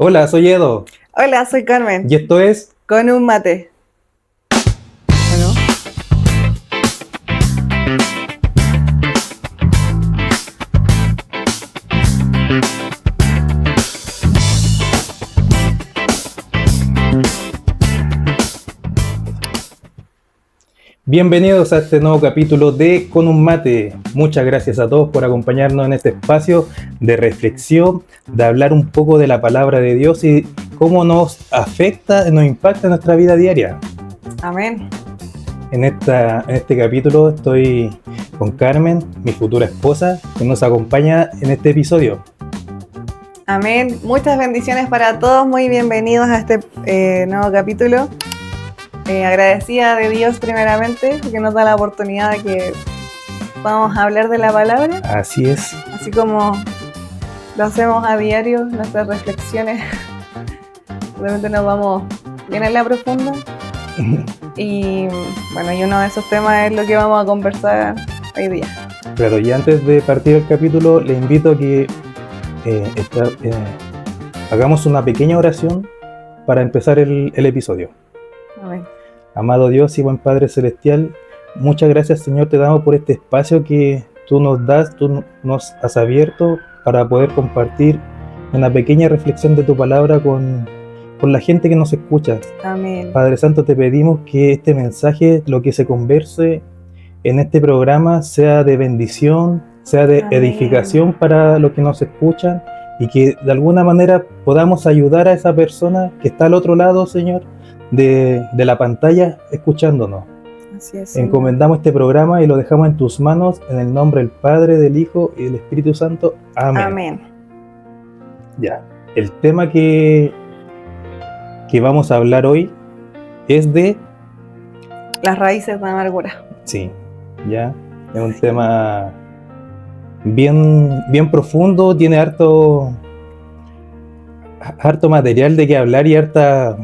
Hola, soy Edo Hola, soy Carmen, y esto es con un mate. Bueno, Bienvenidos a este nuevo capítulo de Con un Mate. Muchas gracias a todos por acompañarnos en este espacio de reflexión, de hablar un poco de la palabra de Dios y cómo nos afecta, nos impacta en nuestra vida diaria. amén. En este capítulo estoy con Carmen, mi futura esposa, que nos acompaña en este episodio. Amén. Muchas bendiciones para todos. Muy bienvenidos a este nuevo capítulo. Agradecida de Dios primeramente, que nos da la oportunidad de que podamos hablar de la palabra, Así es. así como lo hacemos a diario, nuestras reflexiones. Realmente nos vamos bien en la profunda. Y bueno, y uno de esos temas es lo que vamos a conversar hoy día. Claro, y antes de partir el capítulo, le invito a que hagamos una pequeña oración para empezar el episodio. Amén. Amado Dios y buen Padre Celestial, muchas gracias, Señor, te damos por este espacio que tú nos das, tú nos has abierto para poder compartir una pequeña reflexión de tu palabra con la gente que nos escucha. Amén. Padre Santo, te pedimos que este mensaje, lo que se converse en este programa, sea de bendición, sea de Amén. edificación para los que nos escuchan y que de alguna manera podamos ayudar a esa persona que está al otro lado, Señor, de la pantalla escuchándonos. Así es, Señor. Encomendamos este programa y lo dejamos en tus manos, en el nombre del Padre, del Hijo y del Espíritu Santo. Amén. Amén. Ya, el tema que vamos a hablar hoy es de... Las raíces de amargura. Sí, ya, es un tema bien profundo, tiene harto material de qué hablar y hartas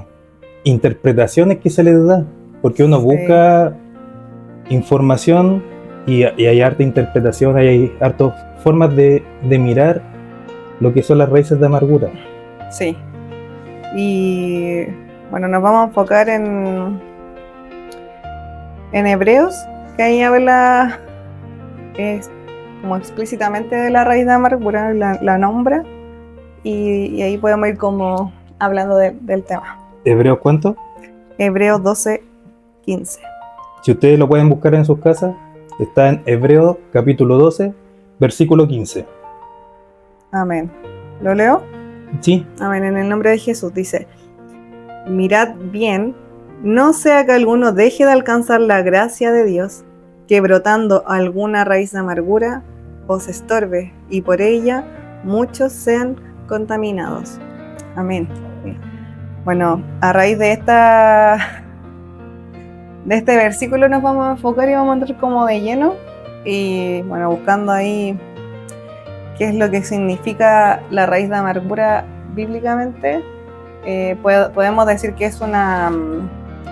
interpretaciones que se le da, porque uno busca información y hay harta interpretación, hay hartas formas de mirar lo que son las raíces de amargura. Sí. Y bueno, nos vamos a enfocar en Hebreos, que ahí habla como explícitamente de la raíz de amargura, la nombra, y ahí podemos ir como hablando del tema. ¿Hebreos cuánto? Hebreos 12:15. Si ustedes lo pueden buscar en sus casas, está en Hebreos capítulo 12, versículo 15. Amén. ¿Lo leo? Sí. Amén. En el nombre de Jesús dice: mirad bien, no sea que alguno deje de alcanzar la gracia de Dios, que brotando alguna raíz de amargura os estorbe, y por ella muchos sean contaminados. Amén. Bueno, a raíz de este versículo nos vamos a enfocar y vamos a entrar como de lleno, y bueno, buscando ahí qué es lo que significa la raíz de amargura bíblicamente. Podemos decir que es una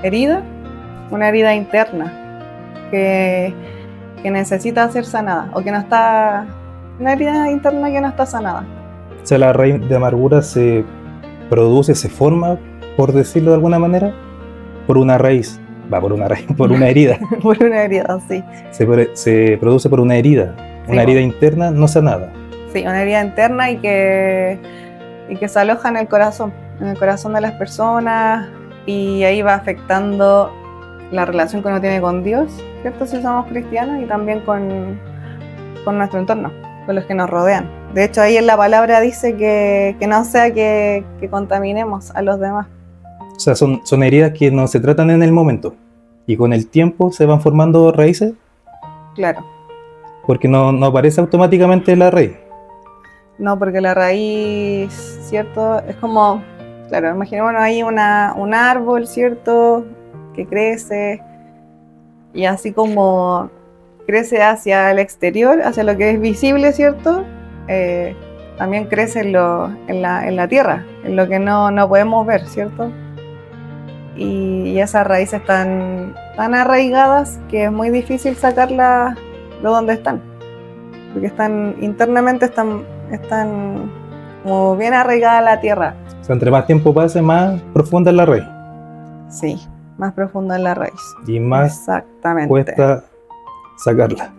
herida interna que necesita ser sanada, o que no está, una herida interna que no está sanada. O sea, la raíz de amargura se produce, se forma, por decirlo de alguna manera, por una raíz, por una herida. Por una herida, sí. Se produce por una herida, Sí, una herida interna no sanada. Sí, una herida interna y que se aloja en el corazón de las personas, y ahí va afectando la relación que uno tiene con Dios, ¿cierto? Si somos cristianos, y también con nuestro entorno, con los que nos rodean. De hecho, ahí en la palabra dice que no sea que contaminemos a los demás. O sea, son heridas que no se tratan en el momento y con el tiempo se van formando raíces. Claro. Porque no aparece automáticamente la raíz. No, porque la raíz, ¿cierto? Es como, claro, imaginémonos ahí un árbol, ¿cierto? Que crece, y así como crece hacia el exterior, hacia lo que es visible, ¿cierto? También crece en la tierra, en lo que no podemos ver, ¿cierto? Y esas raíces están tan arraigadas que es muy difícil sacarlas de donde están, porque internamente están como bien arraigada a la tierra. O sea, entre más tiempo pase, más profunda es la raíz. Sí, más profunda en la raíz. Y más Exactamente. cuesta sacarla.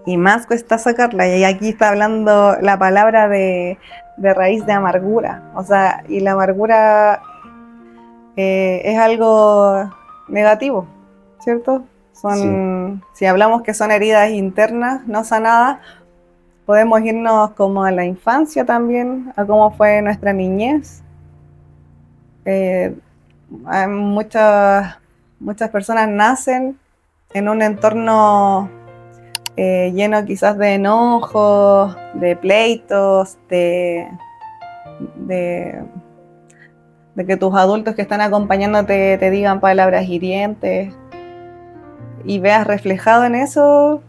Y más cuesta sacarla. Y aquí está hablando la palabra de raíz de amargura. O sea, y la amargura es algo negativo, ¿cierto? Si hablamos que son heridas internas no sanadas, podemos irnos como a la infancia también, a cómo fue nuestra niñez. Hay muchas personas nacen en un entorno lleno quizás de enojos, de pleitos, de que tus adultos que están acompañándote te digan palabras hirientes y veas reflejado en eso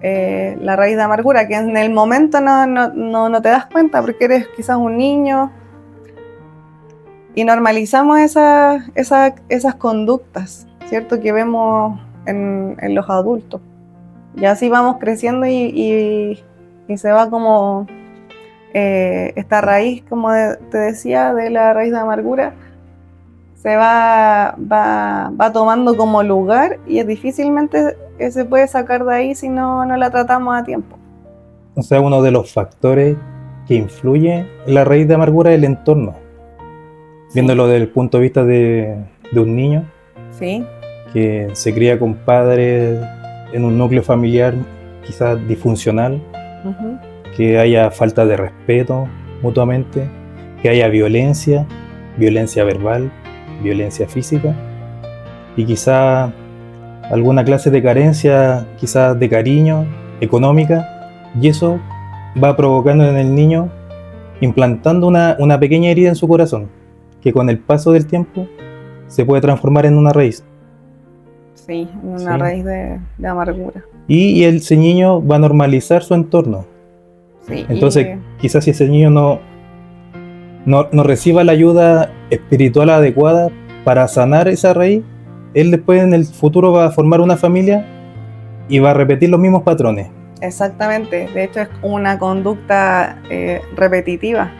la raíz de amargura, que en el momento no te das cuenta porque eres quizás un niño y normalizamos esas conductas, ¿cierto? Que vemos en los adultos. Y así vamos creciendo y se va como esta raíz, como te decía, de la raíz de amargura, se va tomando como lugar y difícilmente se puede sacar de ahí si no la tratamos a tiempo. O sea, uno de los factores que influye en la raíz de amargura es el entorno. Sí. Viéndolo desde el punto de vista de un niño, sí, que se cría con padres en un núcleo familiar quizás disfuncional, que haya falta de respeto mutuamente, que haya violencia verbal, violencia física y quizás alguna clase de carencia, quizás de cariño, económica, y eso va provocando en el niño, implantando una pequeña herida en su corazón, que con el paso del tiempo se puede transformar en una raíz. Sí, una raíz de amargura. Y ese niño va a normalizar su entorno. Sí, entonces, quizás si ese niño no reciba la ayuda espiritual adecuada para sanar esa raíz, él después en el futuro va a formar una familia y va a repetir los mismos patrones. Exactamente, de hecho es una conducta repetitiva,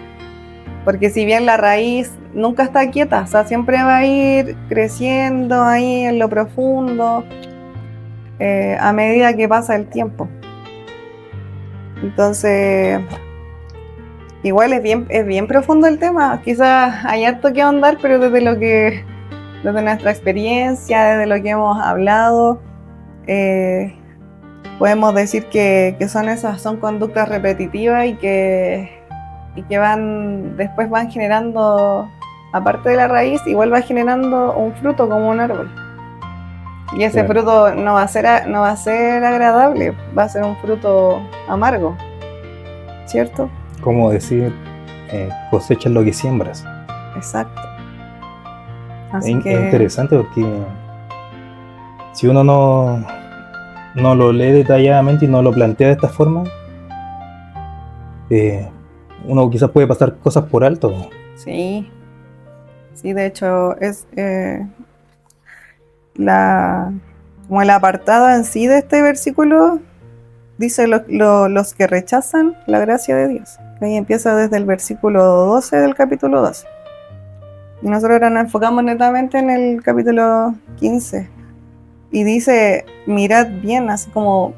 porque si bien la raíz nunca está quieta, o sea, siempre va a ir creciendo ahí en lo profundo a medida que pasa el tiempo. Entonces, igual es bien profundo el tema, quizás hay harto que ahondar, pero desde nuestra experiencia, desde lo que hemos hablado, podemos decir que son conductas repetitivas y que después van generando, aparte de la raíz, igual va generando un fruto como un árbol. Y ese fruto no va a ser agradable, va a ser un fruto amargo, ¿cierto? Como decir, cosechas lo que siembras. Exacto. Es interesante porque si uno no lo lee detalladamente y no lo plantea de esta forma, uno quizás puede pasar cosas por alto. Sí, de hecho es como el apartado en sí de este versículo dice los que rechazan la gracia de Dios. Ahí empieza desde el versículo 12 del capítulo 12. Y nosotros ahora nos enfocamos netamente en el capítulo 15. Y dice, mirad bien, así como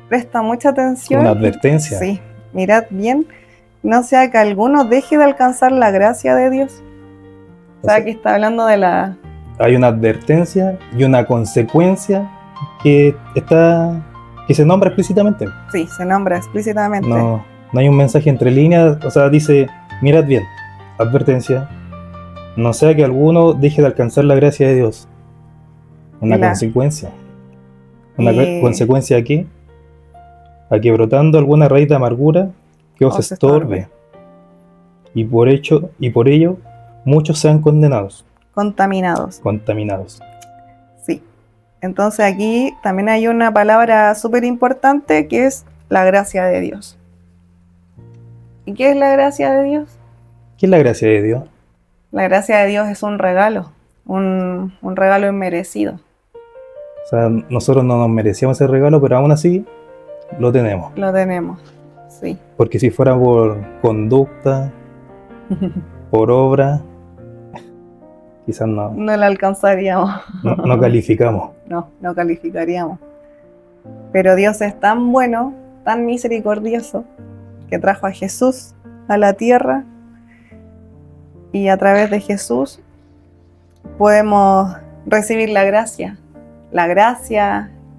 presta mucha atención. Una advertencia. Sí, mirad bien, no sea que alguno deje de alcanzar la gracia de Dios. O sea, aquí está hablando de la... Hay una advertencia y una consecuencia que se nombra explícitamente. Sí, se nombra explícitamente. No hay un mensaje entre líneas, o sea, dice, mirad bien, advertencia, no sea que alguno deje de alcanzar la gracia de Dios. Una consecuencia. ¿Consecuencia a qué? A que brotando alguna raíz de amargura que os estorbe. Y por ello muchos sean condenados. Contaminados. Sí. Entonces aquí también hay una palabra súper importante que es la gracia de Dios. ¿Y qué es la gracia de Dios? ¿Qué es la gracia de Dios? La gracia de Dios es un regalo, un regalo inmerecido. O sea, nosotros no nos merecíamos ese regalo, pero aún así lo tenemos. Lo tenemos, Sí. Porque si fuera por conducta, por obra, quizás no, No la alcanzaríamos. no calificamos. No calificaríamos. Pero Dios es tan bueno, tan misericordioso, que trajo a Jesús a la tierra, y a través de Jesús podemos recibir la gracia,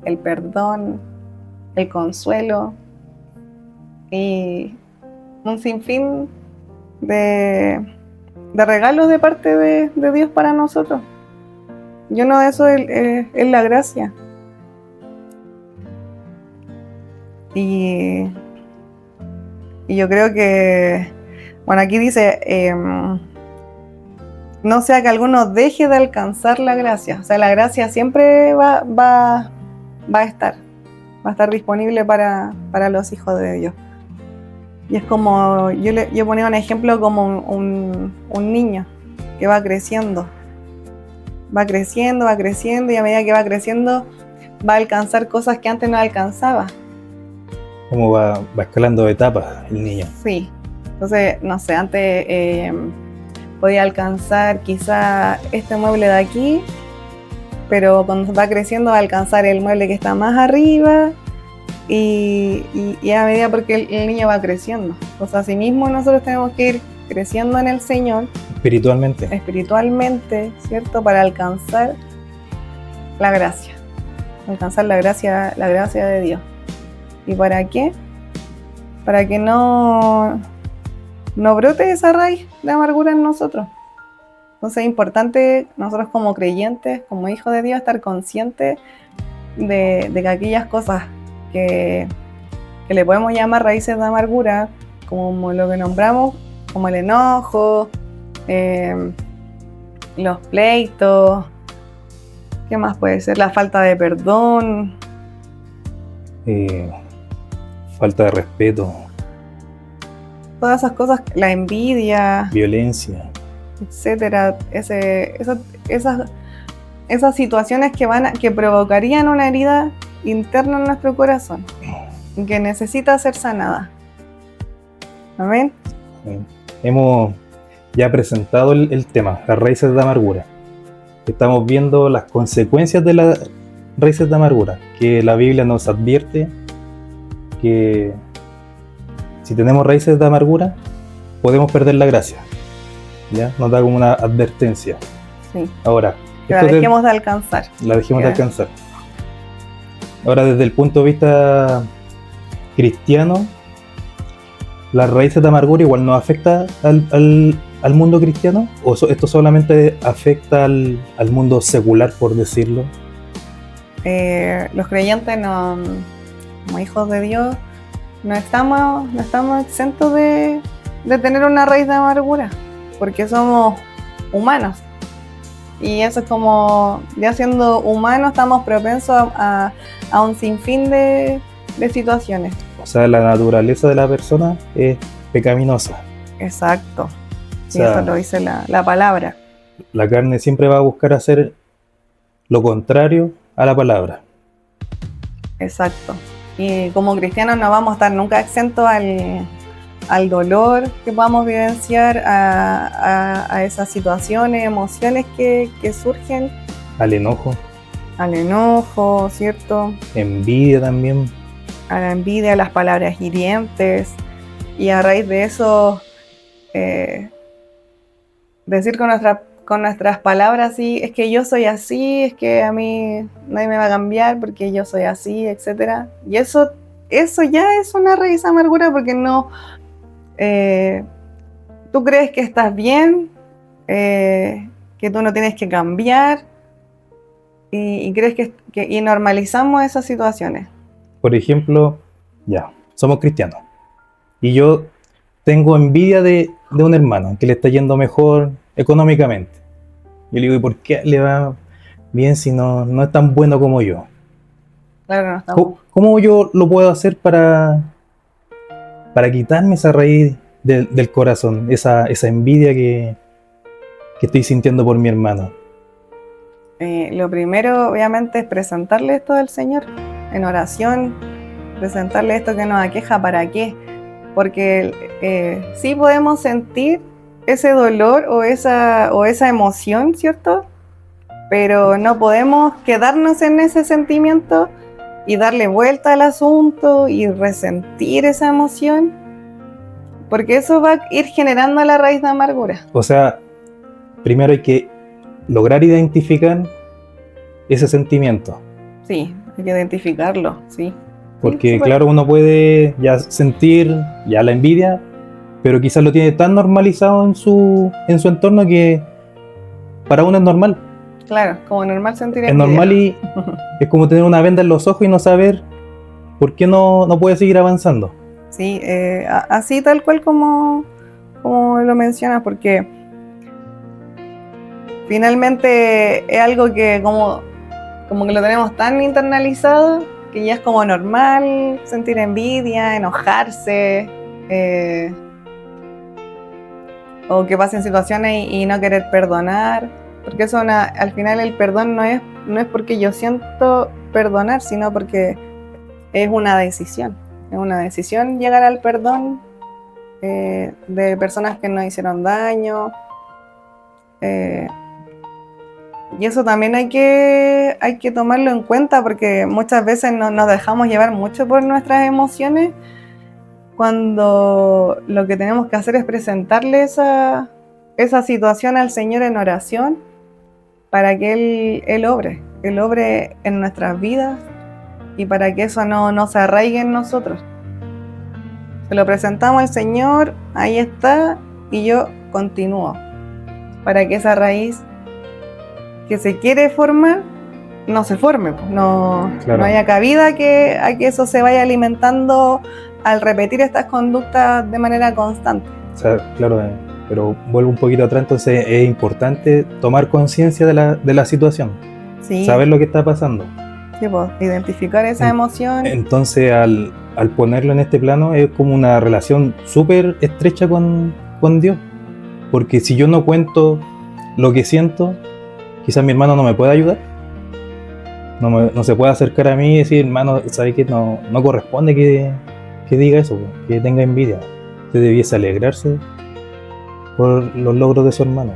el perdón, el consuelo y un sinfín de regalos de parte de Dios para nosotros. Y uno de esos es la gracia. Y yo creo que, bueno, aquí dice, no sea que alguno deje de alcanzar la gracia. O sea, la gracia siempre va a estar disponible para los hijos de Dios. Y es como, yo ponía un ejemplo como un niño que va creciendo, y a medida que va creciendo va a alcanzar cosas que antes no alcanzaba. Como va escalando etapas el niño. Sí, entonces, no sé, antes podía alcanzar quizá este mueble de aquí, pero cuando va creciendo va a alcanzar el mueble que está más arriba, y a medida porque el niño va creciendo. Entonces, así mismo nosotros tenemos que ir creciendo en el Señor, espiritualmente, ¿cierto? Para alcanzar la gracia, la gracia de Dios. ¿Y para qué? Para que no brote esa raíz de amargura en nosotros. Entonces es importante nosotros como creyentes, como hijos de Dios, estar conscientes de que aquellas cosas que le podemos llamar raíces de amargura, como lo que nombramos, como el enojo, los pleitos, ¿qué más puede ser? La falta de perdón, falta de respeto, todas esas cosas, la envidia, violencia, etcétera, esas situaciones que provocarían una herida interna en nuestro corazón, que necesita ser sanada. Amén. Hemos ya presentado el tema, las raíces de amargura. Estamos viendo las consecuencias de las raíces de amargura, que la Biblia nos advierte que si tenemos raíces de amargura podemos perder la gracia. ¿Ya? Nos da como una advertencia. Sí. Ahora, que la dejemos de alcanzar. De alcanzar. Ahora, desde el punto de vista cristiano, las raíces de amargura igual nos afecta al mundo cristiano, o esto solamente afecta al mundo secular, por decirlo. Los creyentes, como hijos de Dios, no estamos exentos de tener una raíz de amargura, porque somos humanos. Y eso es como, ya siendo humanos, estamos propensos a un sinfín de situaciones. O sea, la naturaleza de la persona es pecaminosa. Exacto. Y eso lo dice la palabra. La carne siempre va a buscar hacer lo contrario a la palabra. Exacto. Y como cristianos no vamos a estar nunca exentos al dolor que podamos vivenciar, a esas situaciones, emociones que surgen. Al enojo, ¿cierto? Envidia también. A la envidia, a las palabras hirientes. Y a raíz de eso, decir con nuestras palabras, sí, es que yo soy así, es que a mí nadie me va a cambiar porque yo soy así, etc. Y eso ya es una raíz de amargura, porque no... tú crees que estás bien, que tú no tienes que cambiar, y crees y normalizamos esas situaciones. Por ejemplo, ya, somos cristianos y yo tengo envidia de un hermano que le está yendo mejor económicamente. Yo le digo, ¿y por qué le va bien si no es tan bueno como yo? Claro, no estamos. ¿Cómo yo lo puedo hacer para quitarme esa raíz del corazón, esa envidia que estoy sintiendo por mi hermano? Lo primero, obviamente, es presentarle esto al Señor en oración, presentarle esto que nos aqueja. ¿Para qué? porque sí podemos sentir ese dolor o esa emoción, ¿cierto? Pero no podemos quedarnos en ese sentimiento y darle vuelta al asunto y resentir esa emoción, porque eso va a ir generando la raíz de amargura. O sea, primero hay que lograr identificar ese sentimiento. Sí, hay que identificarlo, sí. Porque Sí, claro, uno puede ya sentir ya la envidia, pero quizás lo tiene tan normalizado en su entorno que para uno es normal. claro, como normal sentir Es envidia. normal y es como tener una venda en los ojos y no saber por qué no puede seguir avanzando. Sí, así tal cual como lo mencionas, porque finalmente es algo que como que lo tenemos tan internalizado que ya es como normal sentir envidia, enojarse, o que pasen situaciones y no querer perdonar, porque eso al final el perdón no es porque yo siento perdonar, sino porque es una decisión. Es una decisión llegar al perdón de personas que nos hicieron daño. Y eso también hay que tomarlo en cuenta, porque muchas veces nos dejamos llevar mucho por nuestras emociones, cuando lo que tenemos que hacer es presentarle esa situación al Señor en oración para que Él obre en nuestras vidas y para que eso no se arraigue en nosotros. Se lo presentamos al Señor, ahí está, y yo continúo para que esa raíz que se quiere formar no se forme, no haya cabida a que eso se vaya alimentando al repetir estas conductas de manera constante. O sea, claro, pero vuelvo un poquito atrás, entonces es importante tomar conciencia de la situación, Sí. Saber lo que está pasando. Sí, pues, identificar esa emoción. Entonces, al ponerlo en este plano, es como una relación súper estrecha con Dios, porque si yo no cuento lo que siento, quizás mi hermano no me pueda ayudar, no se puede acercar a mí y decir, hermano, ¿sabes qué? No corresponde que diga eso, que tenga envidia. Usted debiese alegrarse por los logros de su hermano.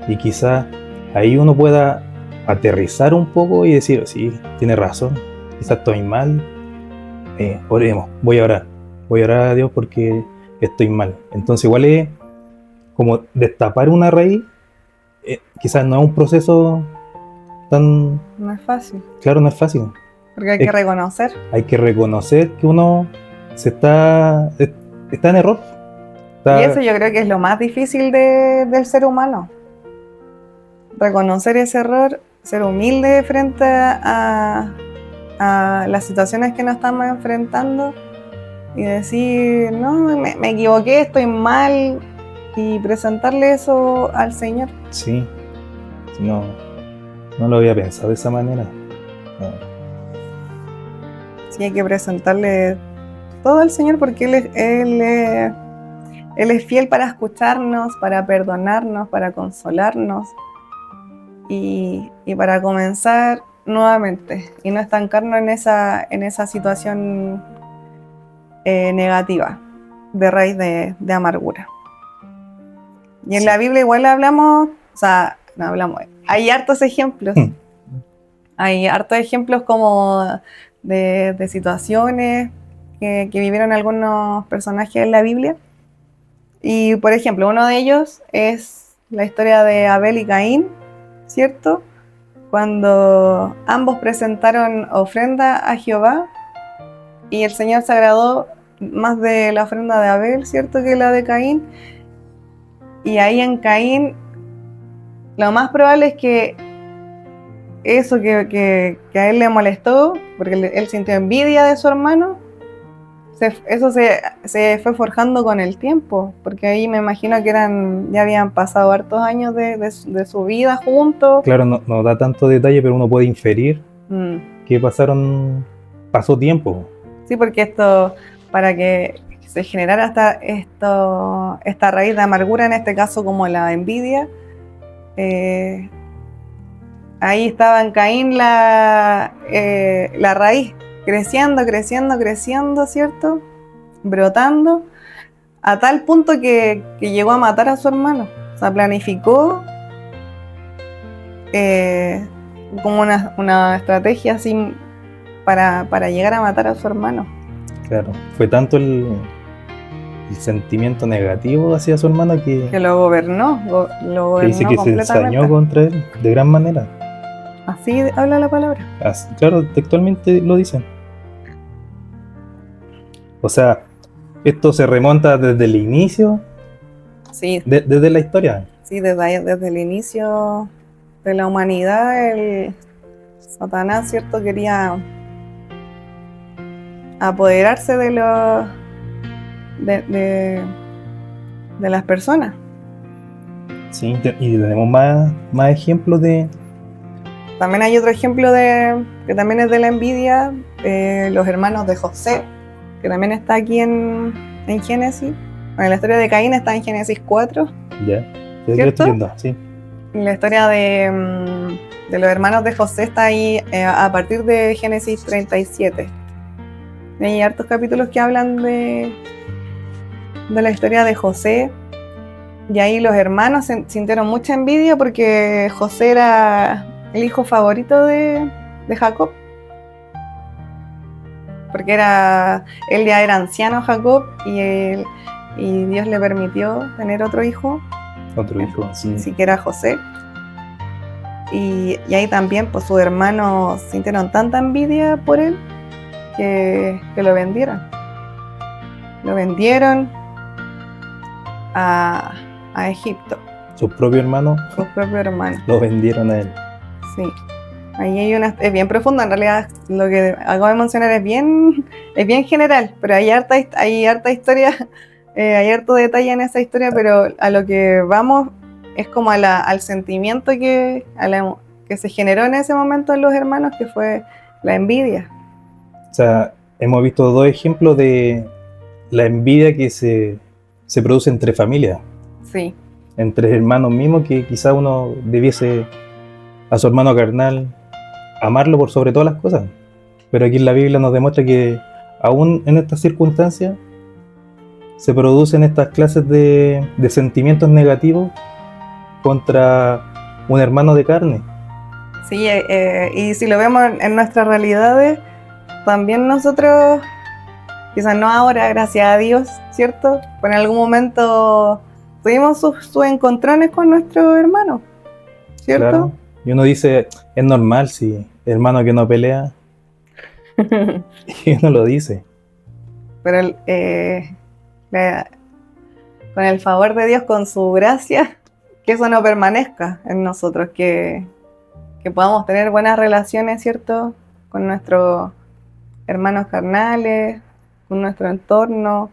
Y quizás ahí uno pueda aterrizar un poco y decir, sí, tiene razón, quizás estoy mal, oremos, voy a orar a Dios porque estoy mal. Entonces igual es como destapar una raíz, quizás no es un proceso tan... No es fácil. Claro, no es fácil. Porque hay que reconocer. Hay que reconocer que uno está en error. Y eso yo creo que es lo más difícil del ser humano. Reconocer ese error, ser humilde frente a las situaciones que nos estamos enfrentando y decir, no, me equivoqué, estoy mal, y presentarle eso al Señor. Sí, no lo había pensado de esa manera. Sí, hay que presentarle todo al Señor, porque Él es fiel para escucharnos, para perdonarnos, para consolarnos y para comenzar nuevamente y no estancarnos en esa situación negativa de raíz de amargura. Y en la Biblia igual hablamos, hay hartos ejemplos. Hay hartos ejemplos como de situaciones que vivieron algunos personajes en la Biblia. Y por ejemplo, uno de ellos es la historia de Abel y Caín, ¿cierto? Cuando ambos presentaron ofrenda a Jehová y el Señor se agradó más de la ofrenda de Abel, ¿cierto?, que la de Caín. Y ahí en Caín, lo más probable es que eso que a él le molestó, porque él sintió envidia de su hermano, eso se fue forjando con el tiempo, porque ahí me imagino que ya habían pasado hartos años de su vida juntos. Claro, no da tanto detalle, pero uno puede inferir que pasó tiempo. Sí, porque esto, para que se generara esta raíz de amargura, en este caso como la envidia, ahí estaba en Caín la raíz, creciendo, ¿cierto? Brotando, a tal punto que llegó a matar a su hermano. O sea, planificó como una estrategia así para llegar a matar a su hermano. Claro, fue tanto el sentimiento negativo hacia su hermano que lo gobernó, que dice que se ensañó contra él de gran manera. Así habla la palabra. Claro, textualmente lo dicen. O sea, esto se remonta desde el inicio, sí, desde la historia. Sí, desde el inicio de la humanidad, el Satanás, ¿cierto? Quería apoderarse de las personas. Sí, y tenemos más ejemplos de... También hay otro ejemplo que también es de la envidia, los hermanos de José, que también está aquí en Génesis. Bueno, la historia de Caín está en Génesis 4. Ya, ¿cierto? Sí. La historia de los hermanos de José está ahí a partir de Génesis 37. Hay hartos capítulos que hablan de la historia de José. Y ahí los hermanos sintieron mucha envidia porque José era el hijo favorito de Jacob. Porque él ya era anciano, Jacob, y Dios le permitió tener otro hijo. Otro hijo, sí. Sí, que era José. Y ahí también, pues sus hermanos sintieron tanta envidia por él que lo vendieron. Lo vendieron a Egipto. Sus propios hermanos. Lo vendieron a él. Sí. Ahí hay es bien profundo, en realidad lo que acabo de mencionar es bien general, pero hay harta historia, hay harto detalle en esa historia, pero a lo que vamos es como al sentimiento que se generó en ese momento en los hermanos, que fue la envidia. O sea, hemos visto dos ejemplos de la envidia que se produce entre familias. Sí. Entre hermanos mismos, que quizá uno debiese a su hermano carnal amarlo por sobre todas las cosas. Pero aquí en la Biblia nos demuestra que aún en estas circunstancias se producen estas clases de sentimientos negativos contra un hermano de carne. Sí, y si lo vemos en nuestras realidades, también nosotros, quizás no ahora, gracias a Dios, ¿cierto? Pero en algún momento tuvimos sus encontrones con nuestros hermanos, ¿cierto? Claro. Y uno dice, es normal si hermano que no pelea. Y uno lo dice. Pero con el favor de Dios, con su gracia, que eso no permanezca en nosotros, que podamos tener buenas relaciones, ¿cierto? Con nuestros hermanos carnales, con nuestro entorno.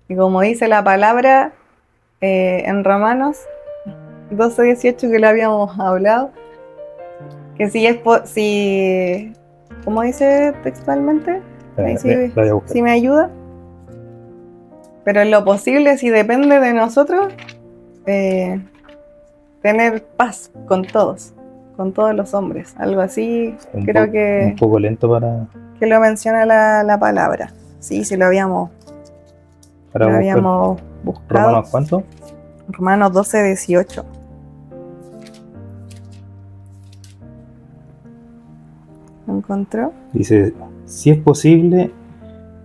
Y como dice la palabra en Romanos 12:18, que lo habíamos hablado, que si ¿cómo dice textualmente? Si me ayuda. Pero en lo posible, si depende de nosotros, tener paz con todos los hombres. Algo así, creo que... Un poco lento para... Que lo menciona la palabra. Sí, lo habíamos buscado. ¿Romanos cuánto? Romanos 12:18. ¿Lo encontró? Dice, si es posible,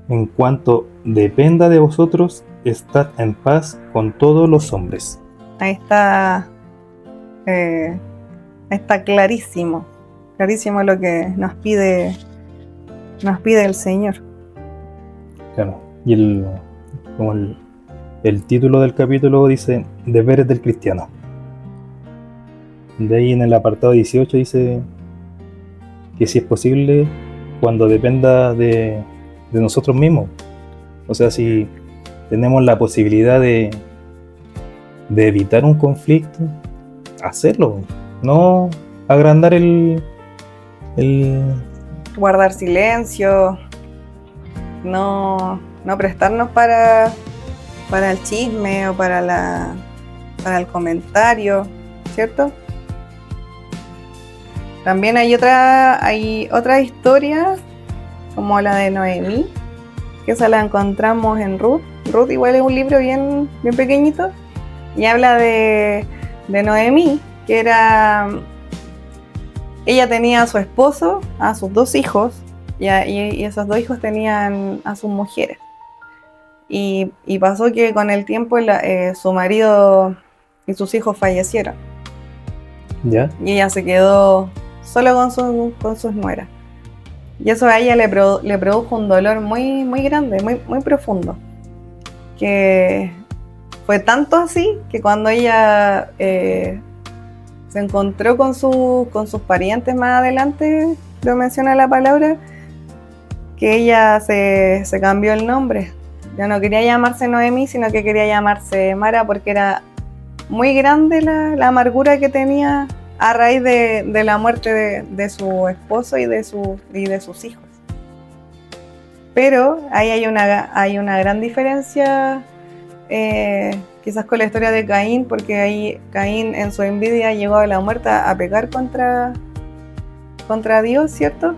en cuanto dependa de vosotros, estad en paz con todos los hombres. Ahí está clarísimo lo que nos pide el Señor. Claro, y como el título del capítulo dice, deberes del cristiano. De ahí en el apartado 18 dice que si es posible, cuando dependa de nosotros mismos. O sea, si tenemos la posibilidad de evitar un conflicto, hacerlo. No agrandar el guardar silencio, no prestarnos para el chisme o para el comentario, ¿cierto? También hay otra historia, como la de Noemí, que esa la encontramos en Ruth, Ruth igual es un libro bien, bien pequeñito, y habla de Noemí, que era... Ella tenía a su esposo, a sus 2 hijos, y esos 2 hijos tenían a sus mujeres. Y pasó que con el tiempo su marido y sus hijos fallecieron. ¿Ya? Y ella se quedó solo con sus nueras. Y eso a ella le produjo un dolor muy, muy grande, muy, muy profundo. Que fue tanto así que cuando ella se encontró con sus parientes más adelante, lo menciona la palabra, que ella se cambió el nombre. Ya no quería llamarse Noemí, sino que quería llamarse Mara, porque era muy grande la amargura que tenía a raíz de la muerte de su esposo y de sus hijos. Pero ahí hay una gran diferencia, quizás con la historia de Caín, porque ahí Caín en su envidia llegó a la muerte a pecar contra Dios, ¿cierto?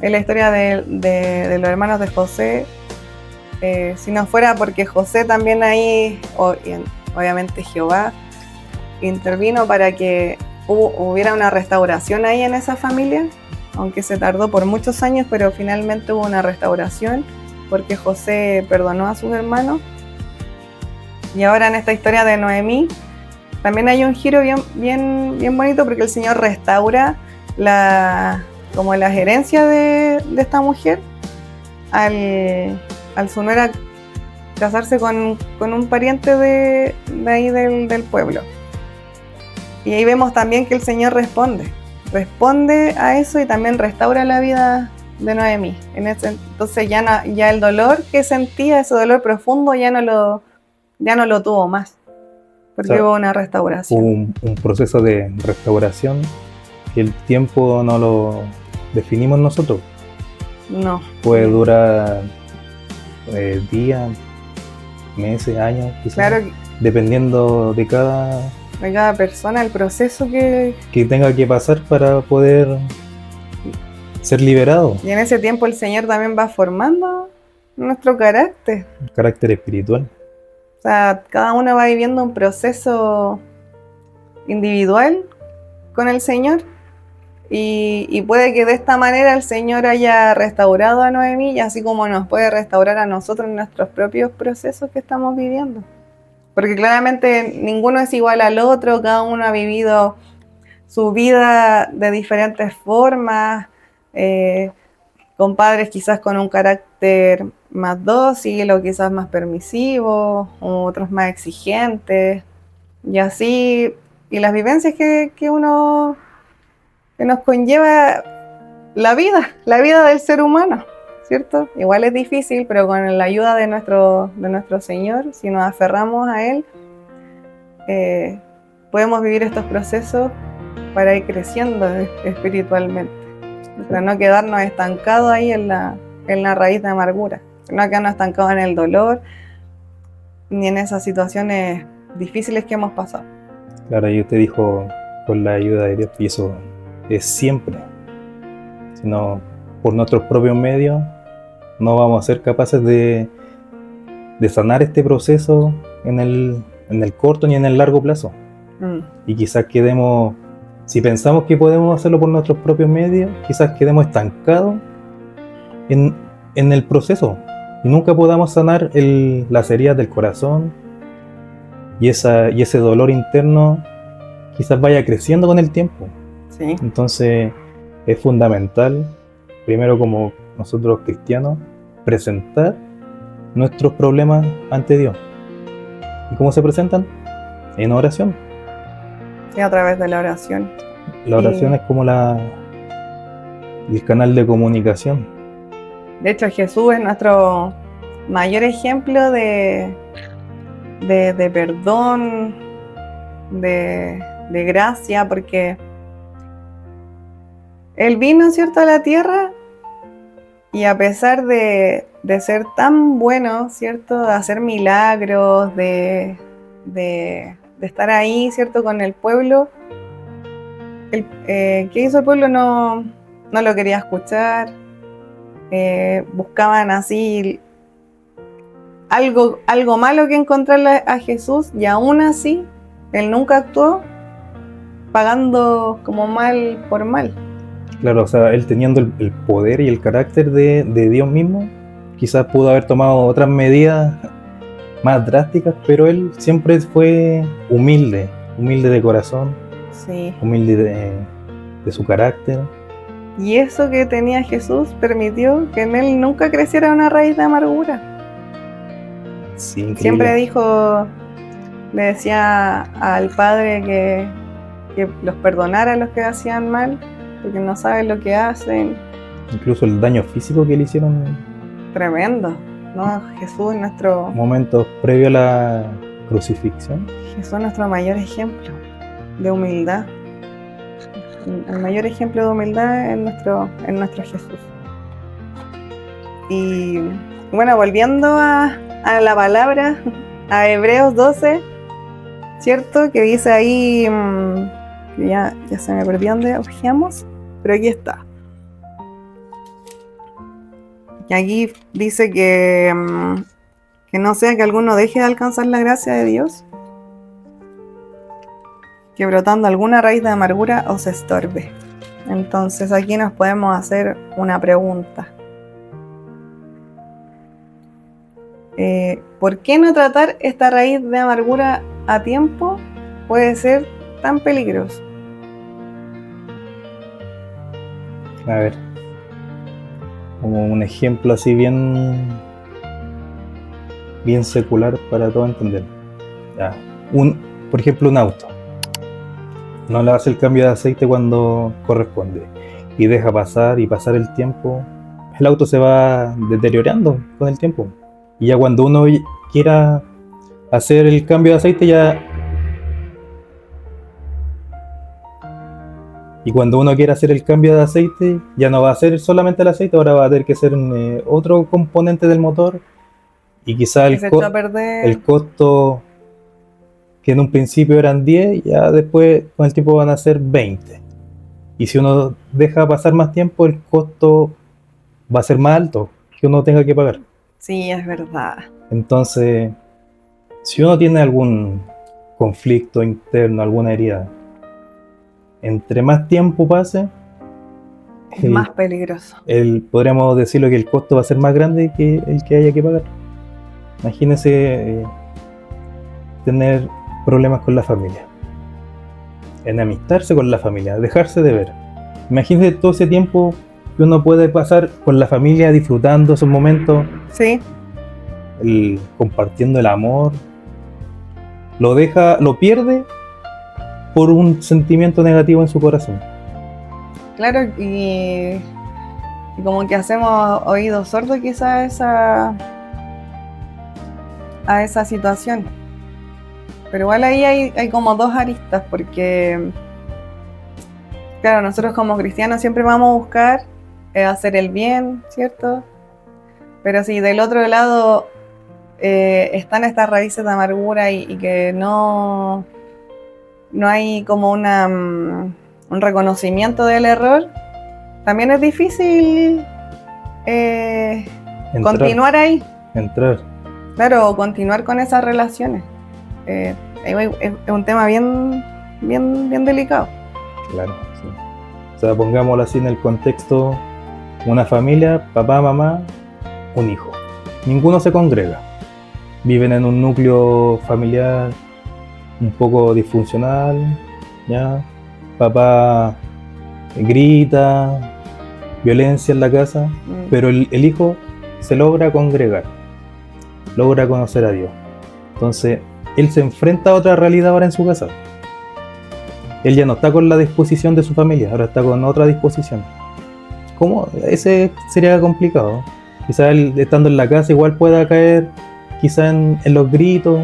En la historia de los hermanos de José, si no fuera porque José también ahí, obviamente Jehová, intervino para que hubiera una restauración ahí en esa familia, aunque se tardó por muchos años, pero finalmente hubo una restauración porque José perdonó a sus hermanos. Y ahora en esta historia de Noemí también hay un giro bien, bien, bien bonito, porque el Señor restaura como la gerencia de esta mujer al su nuera casarse con un pariente de ahí del pueblo. Y ahí vemos también que el Señor responde a eso y también restaura la vida de Noemí. Entonces ya el dolor que sentía, ese dolor profundo, ya no lo tuvo más, porque hubo una restauración. Un proceso de restauración que el tiempo no lo definimos nosotros. No. Puede durar días, meses, años, quizás, claro, dependiendo de cada persona, el proceso que tenga que pasar para poder ser liberado. Y en ese tiempo el Señor también va formando nuestro carácter. El carácter espiritual. O sea, cada uno va viviendo un proceso individual con el Señor, y puede que de esta manera el Señor haya restaurado a Noemí, y así como nos puede restaurar a nosotros en nuestros propios procesos que estamos viviendo. Porque claramente ninguno es igual al otro, cada uno ha vivido su vida de diferentes formas, con padres quizás con un carácter más dócil o quizás más permisivo, otros más exigentes, y así, y las vivencias que nos conlleva la vida del ser humano, ¿cierto? Igual es difícil, pero con la ayuda de nuestro Señor, si nos aferramos a Él, podemos vivir estos procesos para ir creciendo espiritualmente. Para no quedarnos estancados ahí en la raíz de amargura, no quedarnos estancados en el dolor ni en esas situaciones difíciles que hemos pasado. Claro, y usted dijo con la ayuda de Dios, y eso es siempre. Sino por nuestros propios medios no vamos a ser capaces de sanar este proceso en el corto ni en el largo plazo. Y quizás quedemos, si pensamos que podemos hacerlo por nuestros propios medios, quizás quedemos estancados en el proceso y nunca podamos sanar las heridas del corazón, y ese dolor interno quizás vaya creciendo con el tiempo. Sí. Entonces es fundamental, primero como nosotros cristianos, presentar nuestros problemas ante Dios. ¿Y cómo se presentan? En oración. Sí, a través de la oración. La oración es como el canal de comunicación. De hecho, Jesús es nuestro mayor ejemplo de perdón, de gracia, porque Él vino, ¿cierto?, a la tierra, y a pesar de ser tan bueno, ¿cierto?, de hacer milagros, de estar ahí, ¿cierto?, con el pueblo, ¿qué hizo el pueblo? No lo quería escuchar. Buscaban así algo malo que encontrarle a Jesús, y aún así él nunca actuó pagando como mal por mal. Claro, o sea, él teniendo el poder y el carácter de Dios mismo, quizás pudo haber tomado otras medidas más drásticas, pero él siempre fue humilde de corazón, Sí. humilde de su carácter. Y eso que tenía Jesús permitió que en él nunca creciera una raíz de amargura. Sí, increíble. Siempre dijo, le decía al Padre que los perdonara a los que hacían mal, porque no saben lo que hacen. Incluso el daño físico que le hicieron Tremendo, ¿no? Jesús es nuestro momentos previo a la crucifixión. Jesús es nuestro mayor ejemplo de humildad. El mayor ejemplo de humildad es nuestro Jesús. Y bueno, volviendo a la palabra, a Hebreos 12, ¿cierto? Que dice ahí, que ya se me perdió donde hojeamos, pero aquí está. Y aquí dice que no sea que alguno deje de alcanzar la gracia de Dios, que brotando alguna raíz de amargura os estorbe. Entonces aquí nos podemos hacer una pregunta. ¿Por qué no tratar esta raíz de amargura a tiempo puede ser tan peligroso? A ver, como un ejemplo así bien secular para todo entender. Ya. Por ejemplo, un auto. No le hace el cambio de aceite cuando corresponde y deja pasar el tiempo. El auto se va deteriorando con el tiempo. Y ya cuando uno quiera hacer el cambio de aceite ya no va a ser solamente el aceite, ahora va a tener que ser otro componente del motor, y quizá el costo que en un principio eran 10, ya después con el tiempo van a ser 20. Y si uno deja pasar más tiempo, el costo va a ser más alto que uno tenga que pagar. Sí, es verdad. Entonces, si uno tiene algún conflicto interno, alguna herida, entre más tiempo pase, es más peligroso. Podríamos decirlo que el costo va a ser más grande que el que haya que pagar. Imagínese tener problemas con la familia, enemistarse con la familia, dejarse de ver. Imagínese todo ese tiempo que uno puede pasar con la familia disfrutando esos momentos. Sí. Compartiendo el amor. Lo pierde por un sentimiento negativo en su corazón. Claro, y como que hacemos oídos sordos quizás a esa situación. Pero igual ahí hay como dos aristas, porque claro, nosotros como cristianos siempre vamos a buscar hacer el bien, ¿cierto? Pero si del otro lado están estas raíces de amargura y que no hay como un reconocimiento del error, también es difícil continuar ahí. Claro, o continuar con esas relaciones. Es un tema bien delicado. Claro, sí. O sea, pongámoslo así en el contexto: una familia, papá, mamá, un hijo. Ninguno se congrega. Viven en un núcleo familiar un poco disfuncional, ¿ya? Papá grita, violencia en la casa, pero el hijo se logra congregar, logra conocer a Dios. Entonces, él se enfrenta a otra realidad ahora en su casa. Él ya no está con la disposición de su familia, ahora está con otra disposición. ¿Cómo? Ese sería complicado. Quizás él, estando en la casa, igual pueda caer quizás en los gritos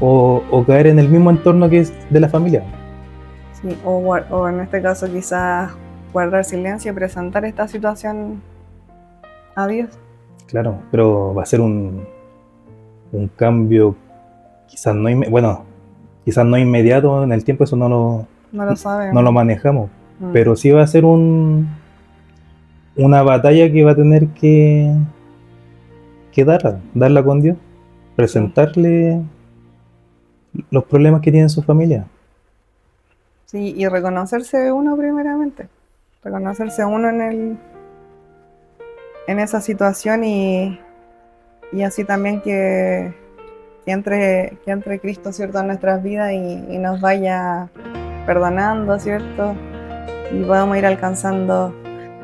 o caer en el mismo entorno que es de la familia. Sí, o en este caso quizás guardar silencio y presentar esta situación a Dios. Claro, pero va a ser un cambio quizás no inmediato en el tiempo, eso no lo sabemos, no lo manejamos, pero sí va a ser una batalla que va a tener que que darla con Dios, presentarle los problemas que tiene su familia. Sí, y reconocerse uno primeramente. Reconocerse uno en esa situación y así también que entre Cristo, ¿cierto?, en nuestras vidas y nos vaya perdonando, ¿cierto? Y podamos ir alcanzando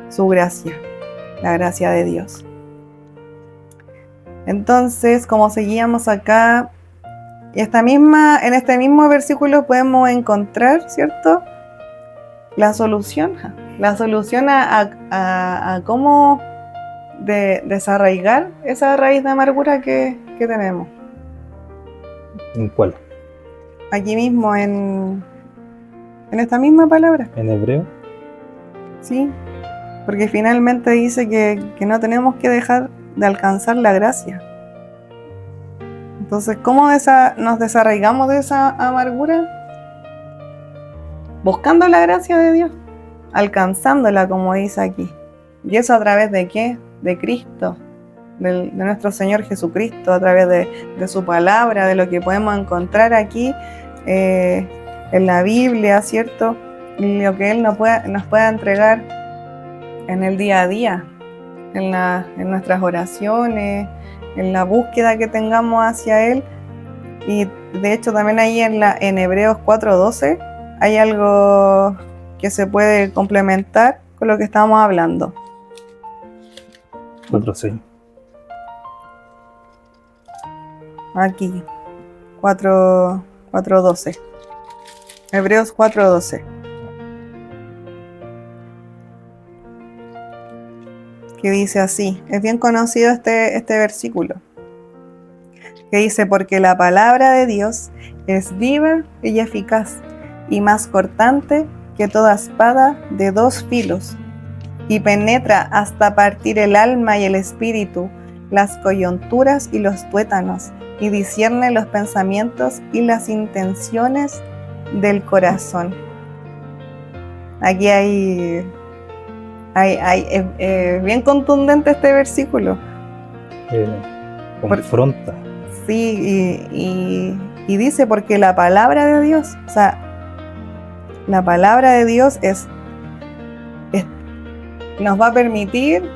su gracia, la gracia de Dios. Entonces, como seguíamos acá, en este mismo versículo podemos encontrar, ¿cierto?, la solución a cómo desarraigar esa raíz de amargura que tenemos. ¿En cuál? Aquí mismo, en esta misma palabra. ¿En hebreo? Sí, porque finalmente dice que no tenemos que dejar de alcanzar la gracia. Entonces, ¿cómo nos desarraigamos de esa amargura? Buscando la gracia de Dios, alcanzándola, como dice aquí. ¿Y eso a través de qué? De Cristo, de nuestro Señor Jesucristo, a través de su palabra, de lo que podemos encontrar aquí en la Biblia, ¿cierto? Y lo que Él nos pueda entregar en el día a día, en nuestras oraciones, en la búsqueda que tengamos hacia Él. Y de hecho también ahí en Hebreos 4:12 hay algo que se puede complementar con lo que estábamos hablando. 4:6. Aquí, 4:12. Hebreos 4:12. Que dice así, es bien conocido este versículo, que dice, porque la palabra de Dios es viva y eficaz, y más cortante que toda espada de 2 filos, y penetra hasta partir el alma y el espíritu, las coyunturas y los tuétanos, y discierne los pensamientos y las intenciones del corazón. Aquí es bien contundente este versículo. Confronta. Sí, y dice, porque la palabra de Dios, o sea, la palabra de Dios nos va a permitir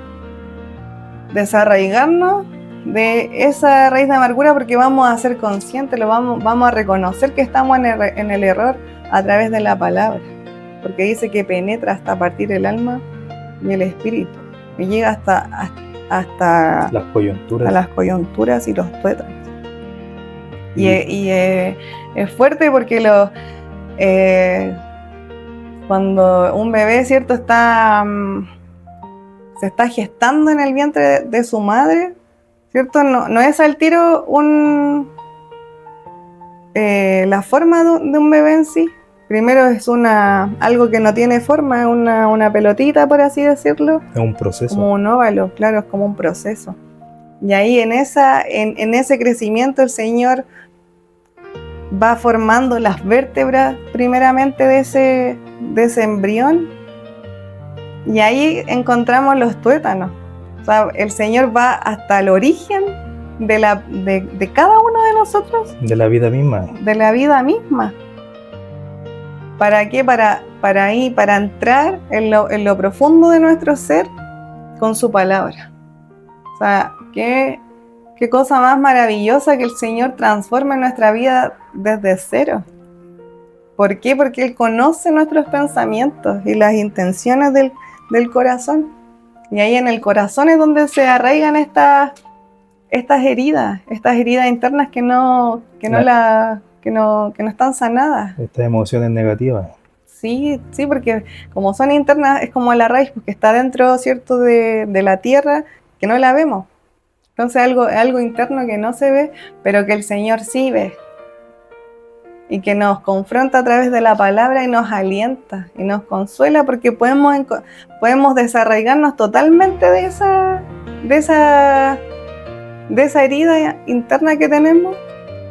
desarraigarnos de esa raíz de amargura, porque vamos a ser conscientes, vamos a reconocer que estamos en el error a través de la palabra, porque dice que penetra hasta partir el alma y el espíritu, y llega hasta las coyunturas. A las coyunturas y los tuétanos. Y es fuerte porque cuando un bebé, ¿cierto?, se está gestando en el vientre de su madre, ¿cierto? No es al tiro la forma de un bebé en sí. Primero es algo que no tiene forma, es una pelotita, por así decirlo. Es un proceso. Como un óvalo, claro, es como un proceso. Y ahí en ese crecimiento el Señor va formando las vértebras primeramente de ese embrión, y ahí encontramos los tuétanos. O sea, el Señor va hasta el origen de cada uno de nosotros. De la vida misma. De la vida misma. ¿Para qué? Para entrar en lo profundo de nuestro ser con su palabra. O sea, qué cosa más maravillosa que el Señor transforme nuestra vida desde cero. ¿Por qué? Porque Él conoce nuestros pensamientos y las intenciones del corazón. Y ahí en el corazón es donde se arraigan estas heridas internas que no están sanadas. Estas emociones negativas. Sí, porque como son internas, es como la raíz, porque está dentro, ¿cierto?, de la tierra, que no la vemos. Entonces algo interno que no se ve, pero que el Señor sí ve. Y que nos confronta a través de la palabra y nos alienta y nos consuela, porque podemos desarraigarnos totalmente de esa herida interna que tenemos,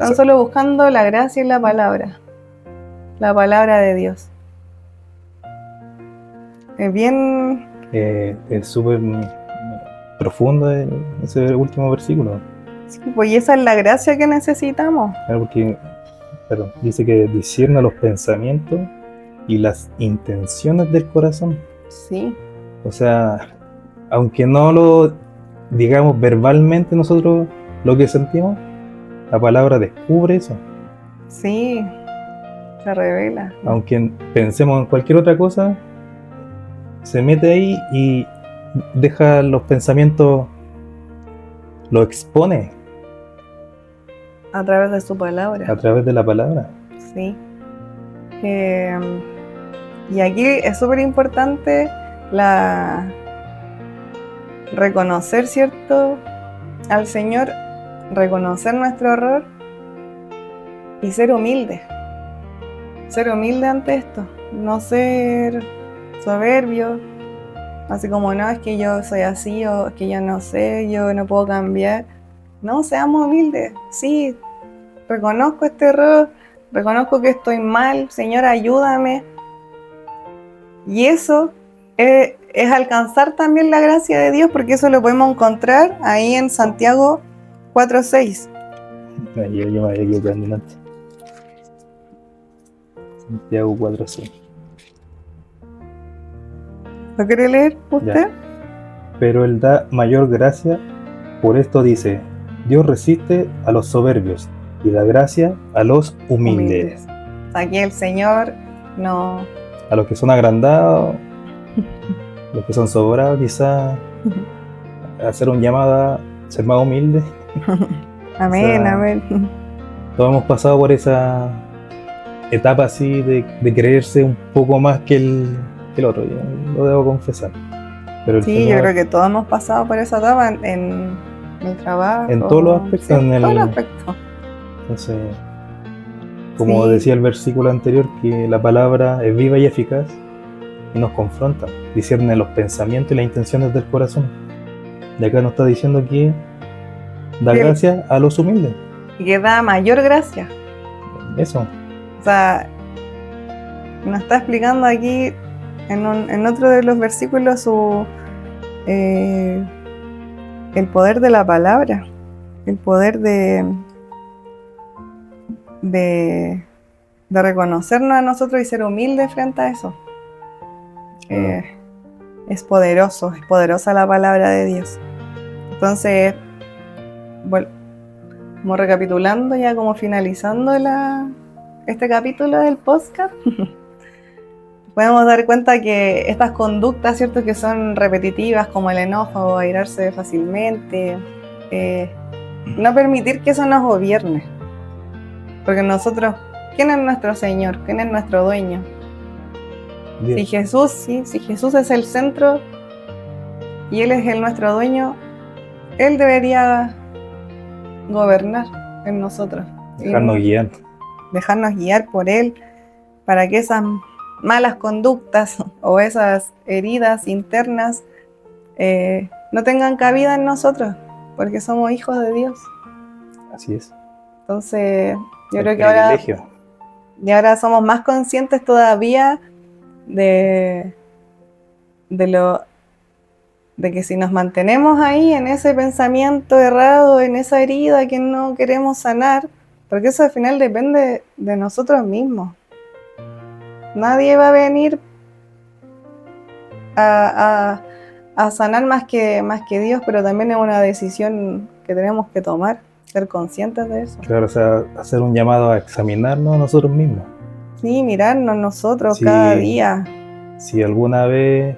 tan solo buscando la gracia y la palabra de Dios. Es bien... Es súper profundo ese último versículo. Sí, pues y esa es la gracia que necesitamos. Claro, porque dice que discierne los pensamientos y las intenciones del corazón. Sí, O sea, aunque no lo digamos verbalmente nosotros lo que sentimos, la palabra descubre eso. sí, se revela. Aunque pensemos en cualquier otra cosa, se mete ahí y deja los pensamientos, lo expone A través de su palabra. a través de la palabra. Sí. Y aquí es súper importante reconocer, ¿cierto?, al Señor, reconocer nuestro error y ser humilde. Ser humilde ante esto, no ser soberbio, así como no, es que yo soy así, o es que yo no sé, yo no puedo cambiar. No, seamos humildes. Sí, reconozco este error, reconozco que estoy mal, Señor, ayúdame. Y eso es alcanzar también la gracia de Dios, porque eso lo podemos encontrar ahí en Santiago 4:6. Yo me había equivocado antes. Santiago 4:6. ¿Lo quiere leer usted? Ya. Pero Él da mayor gracia, por esto dice: Dios resiste a los soberbios y da gracia a los humildes. Aquí el Señor no... A los que son agrandados, los que son sobrados, quizás hacer un llamado a ser más humilde. Amén, O sea, amén. Todos hemos pasado por esa etapa así de creerse un poco más que el otro, yo lo debo confesar. Pero el Sí, Señor, yo creo que todos hemos pasado por esa etapa en el trabajo. en todos los aspectos. Sí, en todos los aspectos. Entonces, como Sí. decía el versículo anterior, que la palabra es viva y eficaz y nos confronta, discierne los pensamientos y las intenciones del corazón. Y acá nos está diciendo que da Que- gracia a los humildes. Y que da mayor gracia. Eso. O sea, nos está explicando aquí en otro de los versículos el poder de la palabra, el poder de reconocernos a nosotros y ser humildes frente a eso. Es poderosa la palabra de Dios. Entonces, como recapitulando ya, como finalizando este capítulo del podcast, podemos dar cuenta que estas conductas, ¿cierto?, que son repetitivas, como el enojo, airarse fácilmente, no permitir que eso nos gobierne. Porque nosotros, ¿quién es nuestro Señor? ¿Quién es nuestro dueño? Dios. Si Jesús es el centro y Él es nuestro dueño, Él debería gobernar en nosotros. Dejarnos guiar. Dejarnos guiar por Él para que esas malas conductas o esas heridas internas no tengan cabida en nosotros, porque somos hijos de Dios. Así es. Entonces, yo El creo que privilegio. ahora somos más conscientes todavía de que si nos mantenemos ahí en ese pensamiento errado, en esa herida que no queremos sanar, porque eso al final depende de nosotros mismos. Nadie va a venir a sanar más que Dios, pero también es una decisión que tenemos que tomar, ser conscientes de eso. Claro, o sea, hacer un llamado a examinarnos a nosotros mismos. Sí, mirarnos nosotros Sí. cada día. Si alguna vez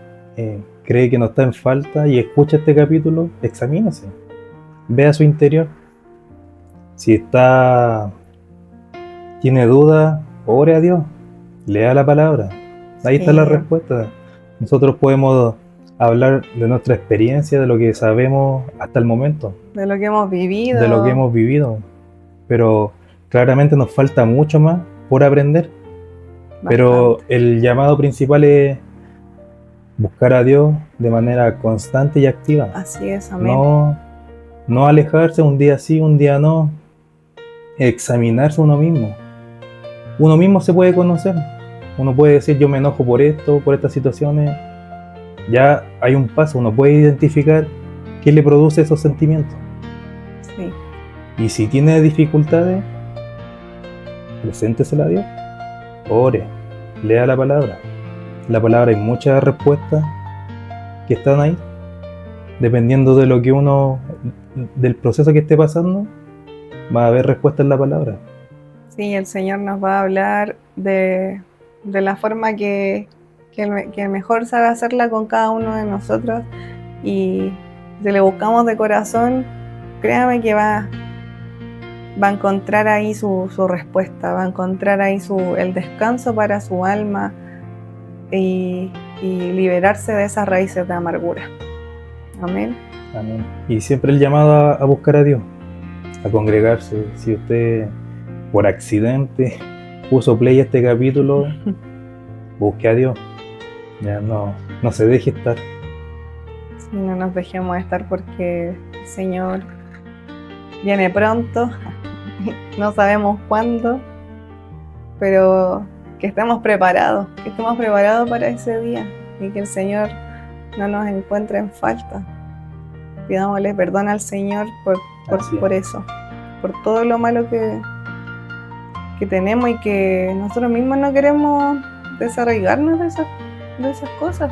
cree que no está en falta y escucha este capítulo, examínese. Vea su interior. Si tiene dudas, ore a Dios. Lea la palabra. Ahí está la respuesta. Nosotros podemos hablar de nuestra experiencia, de lo que sabemos hasta el momento. De lo que hemos vivido. De lo que hemos vivido. Pero claramente nos falta mucho más por aprender. Bastante. Pero el llamado principal es buscar a Dios de manera constante y activa. Así es, amén. No alejarse un día sí, un día no. Examinarse uno mismo. Uno mismo se puede conocer. Uno puede decir, yo me enojo por esto, por estas situaciones. Ya hay un paso, uno puede identificar qué le produce esos sentimientos. Sí, Y si tiene dificultades, preséntesela a Dios, ore, lea la palabra. En la palabra hay muchas respuestas que están ahí, dependiendo de lo que del proceso que esté pasando, va a haber respuesta en la palabra. sí, el Señor nos va a hablar de la forma que mejor sabe hacerla con cada uno de nosotros, y si le buscamos de corazón, créame que va a encontrar ahí su respuesta, va a encontrar ahí el descanso para su alma y liberarse de esas raíces de amargura. Amén. Amén. Y siempre el llamado a buscar a Dios, a congregarse. Si usted por accidente puso play a este capítulo, busque a Dios. Ya no se deje estar. Sí, no nos dejemos estar, porque el Señor viene pronto. No sabemos cuándo, pero que estemos preparados para ese día, y que el Señor no nos encuentre en falta. Pidámosle perdón al Señor por eso, por todo lo malo que tenemos, y que nosotros mismos no queremos desarraigarnos de esas cosas.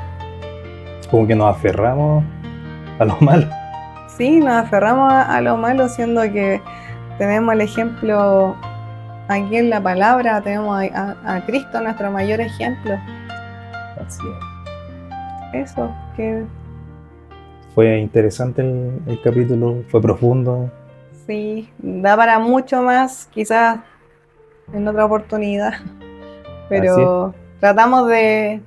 Como que nos aferramos a lo malo. Sí, nos aferramos a lo malo, siendo que tenemos el ejemplo aquí en la palabra, tenemos a Cristo, nuestro mayor ejemplo. Así es. Eso, que Fue interesante el capítulo, fue profundo. sí, da para mucho más, quizás en otra oportunidad, pero tratamos de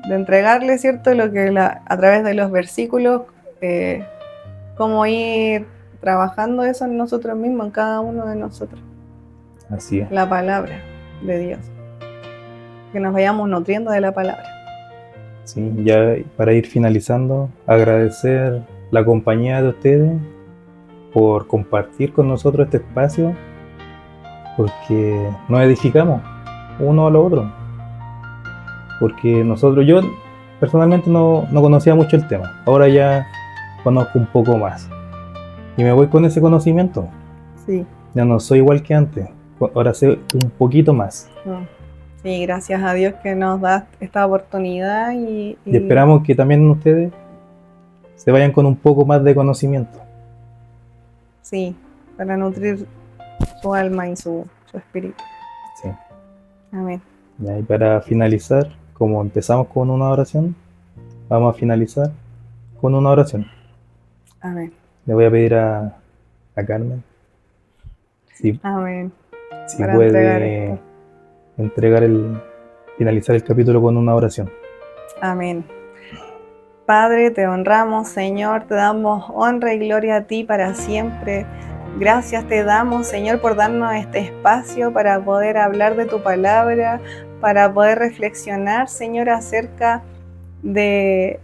entregarle, ¿cierto?, lo que a través de los versículos, cómo ir trabajando eso en nosotros mismos, en cada uno de nosotros. Así es. La palabra de Dios, que nos vayamos nutriendo de la palabra. Sí, ya para ir finalizando, agradecer la compañía de ustedes por compartir con nosotros este espacio, porque nos edificamos uno a lo otro. Porque yo personalmente no conocía mucho el tema, ahora ya conozco un poco más y me voy con ese conocimiento. Sí. Ya no soy igual que antes, ahora sé un poquito más. Sí, gracias a Dios que nos da esta oportunidad, y esperamos que también ustedes se vayan con un poco más de conocimiento. Sí, para nutrir su alma y su espíritu. Sí. Amén. Y para finalizar, como empezamos con una oración, vamos a finalizar con una oración. Amén. Le voy a pedir a Carmen si puede finalizar el capítulo con una oración. Amén. Padre, te honramos, Señor, te damos honra y gloria a ti para siempre. Gracias te damos, Señor, por darnos este espacio para poder hablar de tu palabra, para poder reflexionar, Señor, acerca de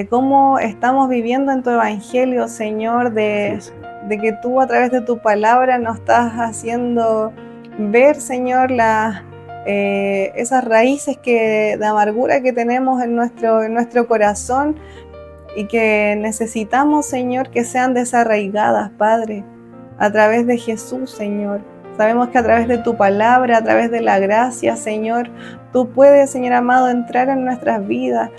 cómo estamos viviendo en tu evangelio, Señor, de que tú a través de tu palabra nos estás haciendo ver, Señor, esas raíces de amargura que tenemos en nuestro corazón, y que necesitamos, Señor, que sean desarraigadas, Padre, a través de Jesús, Señor. Sabemos que a través de tu palabra, a través de la gracia, Señor, tú puedes, Señor amado, entrar en nuestras vidas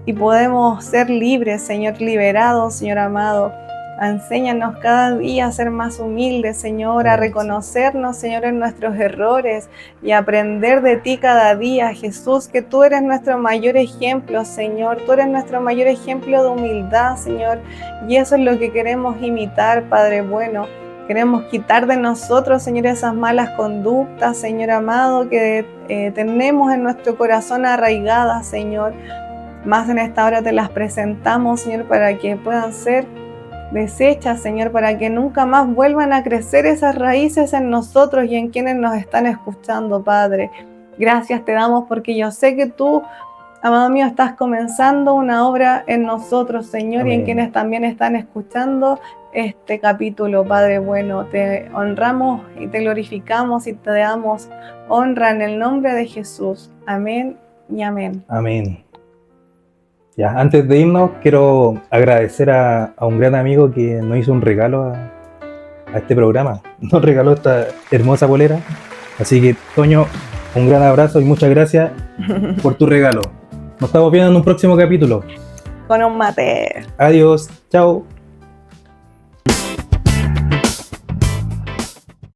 y podemos ser libres, Señor, liberados, Señor amado. Enséñanos cada día a ser más humildes, Señor, a reconocernos, Señor, en nuestros errores y a aprender de ti cada día, Jesús, que tú eres nuestro mayor ejemplo, Señor. Tú eres nuestro mayor ejemplo de humildad, Señor, y eso es lo que queremos imitar, Padre bueno. Queremos quitar de nosotros, Señor, esas malas conductas, Señor amado, que tenemos en nuestro corazón arraigadas, Señor. Más en esta hora te las presentamos, Señor, para que puedan ser deshechas, Señor, para que nunca más vuelvan a crecer esas raíces en nosotros y en quienes nos están escuchando, Padre. Gracias te damos, porque yo sé que tú, amado mío, estás comenzando una obra en nosotros, Señor. Amén. Y en quienes también están escuchando este capítulo, Padre bueno. Te honramos y te glorificamos y te damos honra en el nombre de Jesús. Amén y amén. Amén. Ya, antes de irnos, quiero agradecer a un gran amigo que nos hizo un regalo a este programa. Nos regaló esta hermosa polera. Así que, Toño, un gran abrazo y muchas gracias por tu regalo. Nos estamos viendo en un próximo capítulo. Con un mate. Adiós, chao.